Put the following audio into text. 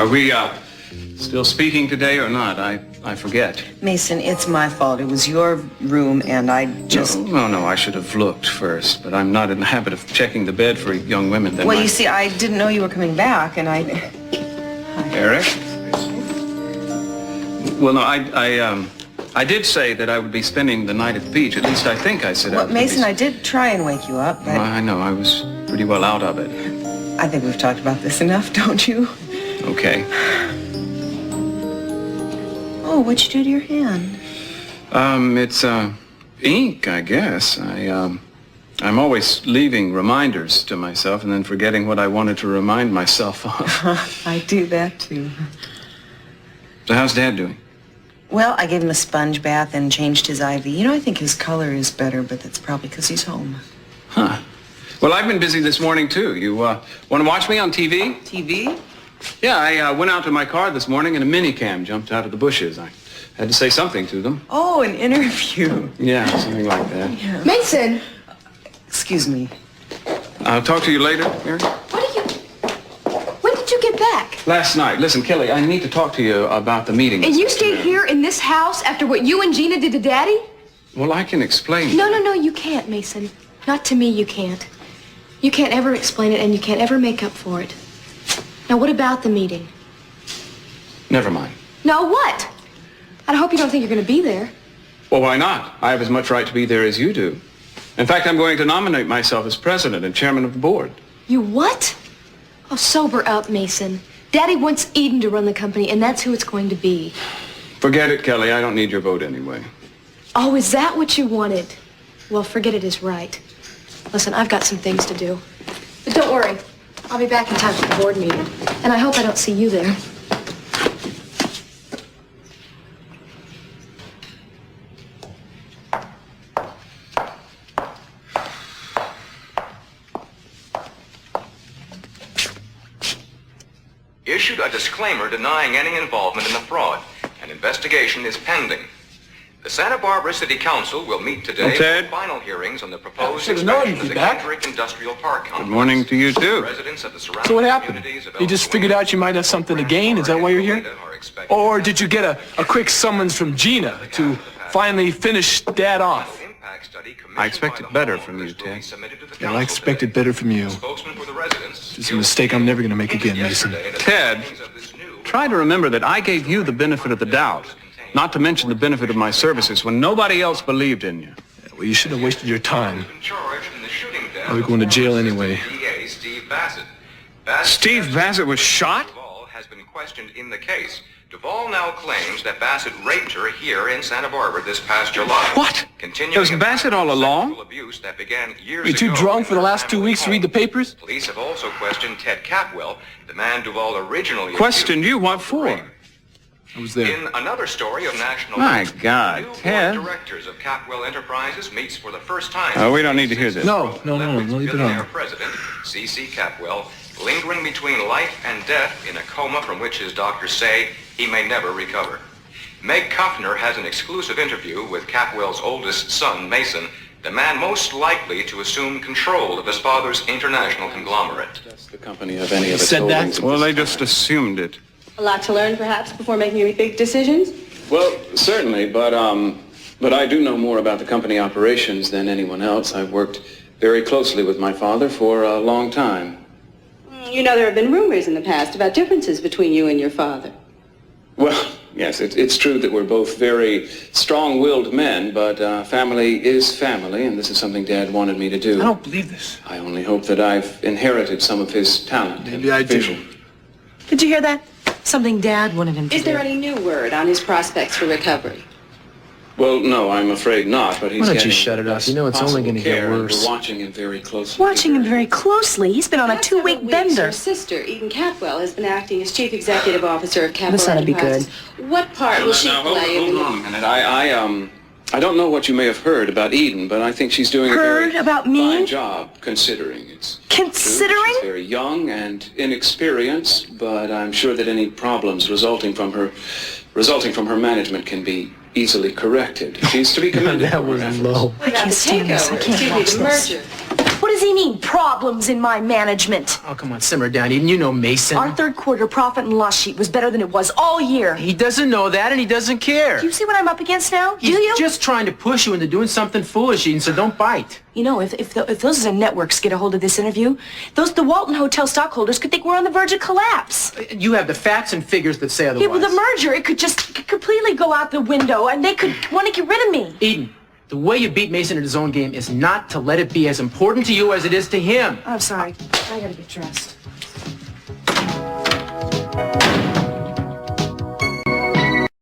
Are we, still speaking today or not? I forget. Mason, it's my fault. It was your room, and I just... No, I should have looked first, but I'm not in the habit of checking the bed for young women. Well, you see, I didn't know you were coming back, and I... Eric? Well, no, I did say that I would be spending the night at the beach. At least I think I said I would. Mason, I did try and wake you up, but... Well, I know. I was pretty well out of it. I think we've talked about this enough, don't you? Okay. Oh, what'd you do to your hand? It's, ink, I guess. I'm always leaving reminders to myself and then forgetting what I wanted to remind myself of. I do that, too. So how's Dad doing? Well, I gave him a sponge bath and changed his IV. You know, I think his color is better, but that's probably because he's home. Huh. Well, I've been busy this morning, too. You, want to watch me on TV? TV? Yeah, I went out to my car this morning and a minicam jumped out of the bushes. I had to say something to them. Oh, an interview. Yeah, something like that. Yeah. Mason! Excuse me. I'll talk to you later, Mary. When did you get back? Last night. Listen, Kelly, I need to talk to you about the meeting. And you stayed here in this house after what you and Gina did to Daddy? Well, I can explain. No, you can't, Mason. Not to me, you can't. You can't ever explain it, and you can't ever make up for it. Now, what about the meeting? Never mind. No, what? I hope you don't think you're going to be there. Well, why not? I have as much right to be there as you do. In fact, I'm going to nominate myself as president and chairman of the board. You what? Oh, sober up, Mason. Daddy wants Eden to run the company, and that's who it's going to be. Forget it, Kelly. I don't need your vote anyway. Oh, is that what you wanted? Well, forget it is right. Listen, I've got some things to do. But don't worry. I'll be back in time for the board meeting. And I hope I don't see you there. Issued a disclaimer denying any involvement in the fraud. An investigation is pending. The Santa Barbara City Council will meet today for final hearings on the proposed expansion of the Kendrick Industrial Park complex. Good morning to you, too. Residents of the surrounding So what happened? communities of You just figured out you might have something to gain? Is that why you're here? Or did you get a quick summons from Gina to finally finish Dad off? I expected better from you, Ted. Yeah, I expected better from you. It's a mistake I'm never going to make again, Mason. Ted, try to remember that I gave you the benefit of the doubt, not to mention the benefit of my services when nobody else believed in you. Yeah, well, you shouldn't have wasted your time. I'll be going to jail anyway. Steve Bassett was shot? Duvall has been questioned in the case. Duvall now claims that Bassett raped her here in Santa Barbara this past July. What? It was Bassett all along? Abuse that began years You too ago drunk for the last 2 weeks to read the papers? Police have also questioned Ted Capwell, the man Duvall originally Questioned you? What for? I was there. In another story of national... My God, the new Ted. board of directors of Capwell Enterprises meets for the first time. Oh, we don't need to hear this. No, leave it Billionaire on. President C.C. Capwell, lingering between life and death in a coma from which his doctors say he may never recover. Meg Kuffner has an exclusive interview with Capwell's oldest son, Mason, the man most likely to assume control of his father's international conglomerate. That's the company of any of its said that? holdings. Well, they just assumed it. A lot to learn, perhaps, before making any big decisions? Well, certainly, but I do know more about the company operations than anyone else. I've worked very closely with my father for a long time. You know, there have been rumors in the past about differences between you and your father. Well, yes, it's true that we're both very strong-willed men, but family is family, and this is something Dad wanted me to do. I don't believe this. I only hope that I've inherited some of his talent. Maybe I do. vision. Did you hear that? Something Dad wanted him to Is do. there any new word on his prospects for recovery? Well, no, I'm afraid not, but he's Why don't you getting shut it up? best You know it's only possible gonna get care, and worse. We're watching him very closely. Watching him very closely. He's been on a Past several 2-week weeks, bender. Your sister, Eden Capwell, has been acting as chief executive officer of Capwell This ought to be Enterprises. What part will she Now, play in hold the... on a minute. I don't know what you may have heard about Eden, but I think she's doing a Heard very about me? fine job, considering it's Considering? true. She's very young and inexperienced, but I'm sure that any problems resulting from her management can be easily corrected. She's to be commended. That for her was efforts. low. What about the stand this. I takeover? can't Excuse me, watch the this. merger. What does he do you mean, problems in my management? Oh, come on, simmer down, Eden. You know Mason. Our third quarter profit and loss sheet was better than it was all year. He doesn't know that, and he doesn't care. Do you see what I'm up against now? Do you? He's just trying to push you into doing something foolish, Eden, so don't bite. You know, if those networks get a hold of this interview, the Walton Hotel stockholders could think we're on the verge of collapse. You have the facts and figures that say otherwise. Yeah, well, the merger, it could just completely go out the window, and they could want to get rid of me. Eden, the way you beat Mason at his own game is not to let it be as important to you as it is to him. I'm sorry. I gotta get dressed.